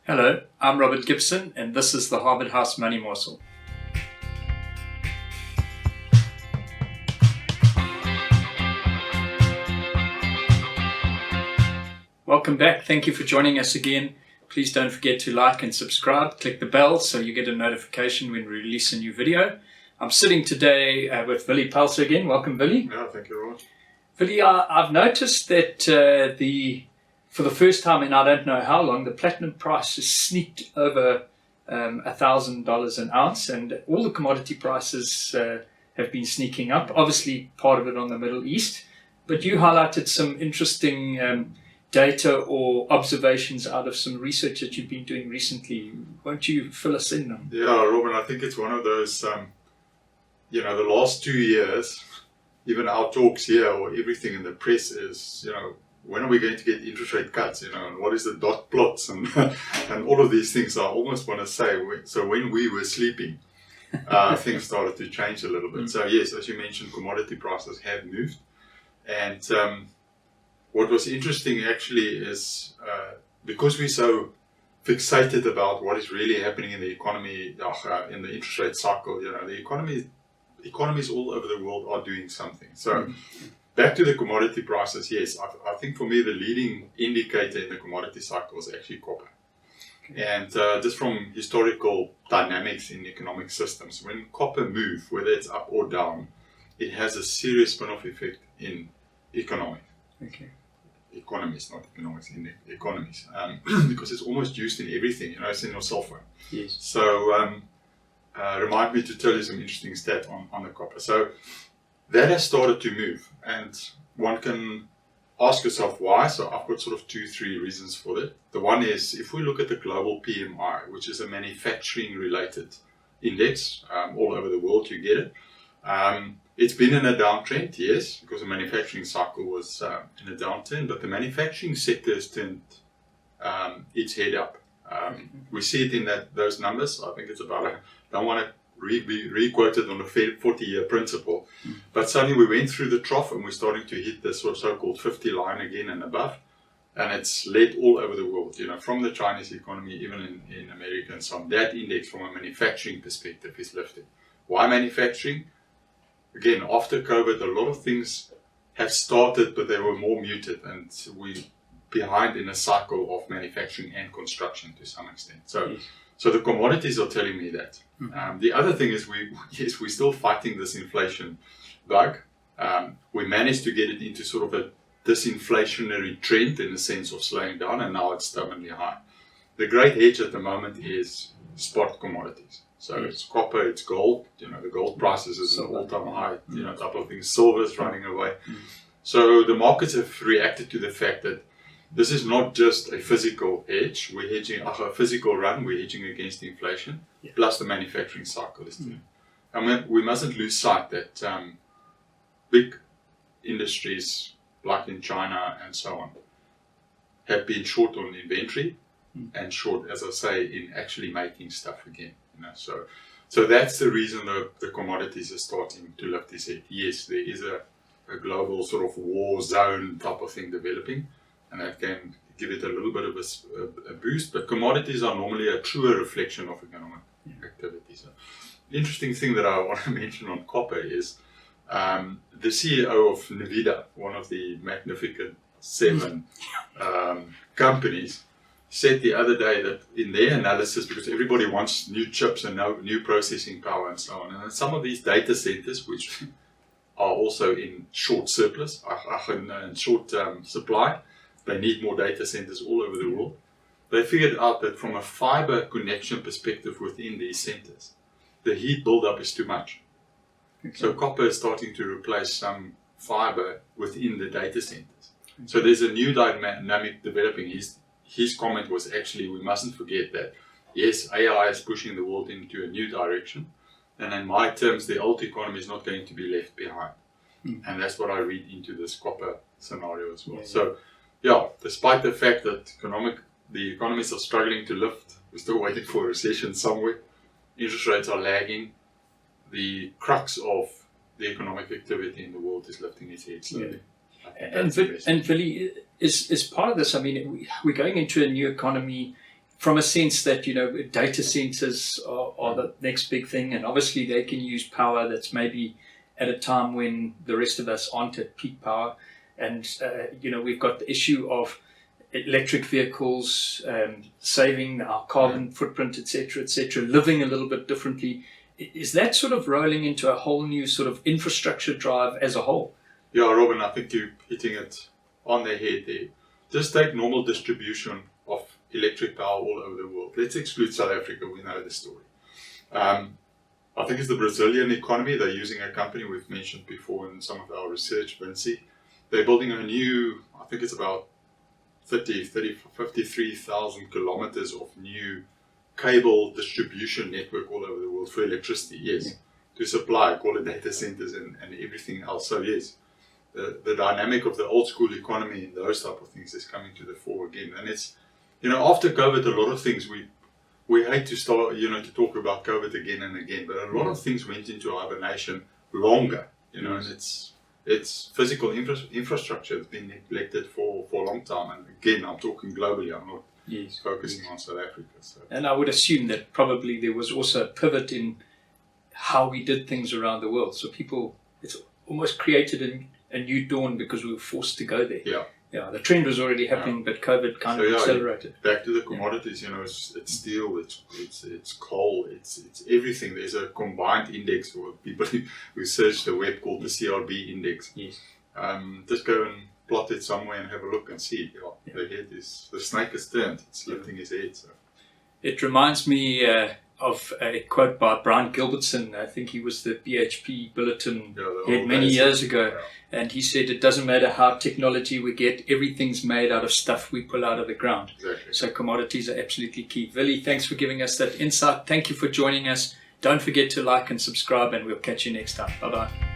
Hello, I'm Robert Gibson, and this is the Harvard House Money Morsel. Welcome back. Thank you for joining us again. Please don't forget to like and subscribe. Click the bell so you get a notification when we release a new video. I'm sitting today with Willie Pelser again. Welcome, Willie. Yeah, thank you, Robert. Willie, I've noticed that for the first time in I don't know how long, the platinum price has sneaked over $1,000 an ounce, and all the commodity prices have been sneaking up. Obviously, part of it on the Middle East, but you highlighted some interesting data or observations out of some research that you've been doing recently. Won't you fill us in on? Yeah, Robin, I think it's one of those, the last 2 years, even our talks here or everything in the press is, when are we going to get interest rate cuts, and what is the dot plots and and all of these things. I almost want to say, so when we were sleeping, things started to change a little bit. So yes, as you mentioned, commodity prices have moved. And what was interesting actually is because we're so fixated about what is really happening in the economy, in the interest rate cycle, the economies all over the world are doing something. So back to the commodity prices, yes, I think for me the leading indicator in the commodity cycle is actually copper. Okay. And just from historical dynamics in economic systems, when copper moves, whether it's up or down, it has a serious spin-off effect in economics. Okay. Economies, not economics, in economies, because it's almost used in everything, it's in your cell phone. Yes. So remind me to tell you some interesting stats on the copper. So that has started to move, and one can ask yourself why. So I've got sort of 2-3 reasons for that. The one is, if we look at the global PMI, which is a manufacturing related index, all over the world you get it. It's been in a downtrend, yes, because the manufacturing cycle was in a downturn, but the manufacturing sector has turned its head up. We see it in those numbers. I think it's about, I don't want to be re-quoted on the 40-year principle, but suddenly we went through the trough and we're starting to hit the so-called 50 line again and above, and it's led all over the world, from the Chinese economy, even in America and so on. That index from a manufacturing perspective is lifted. Why manufacturing? Again, after COVID, a lot of things have started, but they were more muted, and we're behind in a cycle of manufacturing and construction to some extent. So the commodities are telling me that. The other thing is we're still fighting this inflation bug. We managed to get it into sort of a disinflationary trend in the sense of slowing down, and now it's stubbornly high. The great hedge at the moment is spot commodities. So it's copper, it's gold. The gold prices is an all-time high. A couple of things. Silver is running away. So the markets have reacted to the fact that this is not just a physical hedge. We're hedging a physical run. We're hedging against inflation, plus the manufacturing cycle is too. And we mustn't lose sight that big industries like in China and so on have been short on inventory and short, as I say, in actually making stuff again. So that's the reason the commodities are starting to lift this head. Yes, there is a global sort of war zone type of thing developing, and that can give it a little bit of a boost. But commodities are normally a truer reflection of economic activity. So the interesting thing that I want to mention on copper is the CEO of Nvidia, one of the Magnificent Seven companies, said the other day that in their analysis, because everybody wants new chips and new processing power and so on, and some of these data centers, which are also in short surplus, in short supply, they need more data centers all over the world. They figured out that from a fiber connection perspective within these centers, the heat buildup is too much. Okay. So copper is starting to replace some fiber within the data centers. Okay. So there's a new dynamic developing. His comment was actually, we mustn't forget that, yes, AI is pushing the world into a new direction. And in my terms, the old economy is not going to be left behind. And that's what I read into this copper scenario as well. So, despite the fact that the economies are struggling to lift, we're still waiting for a recession somewhere. Interest rates are lagging. The crux of the economic activity in the world is lifting its head slowly. And Willie, is part of this, I mean, we're going into a new economy from a sense that, data centers are the next big thing, and obviously they can use power that's maybe at a time when the rest of us aren't at peak power. And, we've got the issue of electric vehicles, saving our carbon footprint, etc., living a little bit differently. Is that sort of rolling into a whole new sort of infrastructure drive as a whole? Yeah, Robin, I think you're hitting it on the head there. Just take normal distribution of electric power all over the world. Let's exclude South Africa, we know the story. I think it's the Brazilian economy. They're using a company we've mentioned before in some of our research, Vinci. They're building a new, I think it's about 53,000 kilometers of new cable distribution network all over the world for electricity, yes, to supply, call it data centers and everything else. So yes, the dynamic of the old school economy and those type of things is coming to the fore again. And it's, after COVID, a lot of things we hate to start, to talk about COVID again and again, but a lot of things went into hibernation longer, and it's physical infrastructure that's been neglected for a long time. And again, I'm talking globally, I'm not focusing on South Africa. So. And I would assume that probably there was also a pivot in how we did things around the world. So it's almost created a new dawn because we were forced to go there. Yeah, the trend was already happening, but COVID kind of accelerated. Back to the commodities, it's steel, it's coal, it's everything. There's a combined index for people who search the web called the CRB index. Yes. Just go and plot it somewhere and have a look and see. The snake is turned. It's lifting his head. So. It reminds me of a quote by Brian Gilbertson. I think he was the BHP bulletin head many years ago. And he said, it doesn't matter how technology we get, everything's made out of stuff we pull out of the ground. Exactly. So commodities are absolutely key. Willie, thanks for giving us that insight. Thank you for joining us. Don't forget to like and subscribe, and we'll catch you next time. Bye-bye.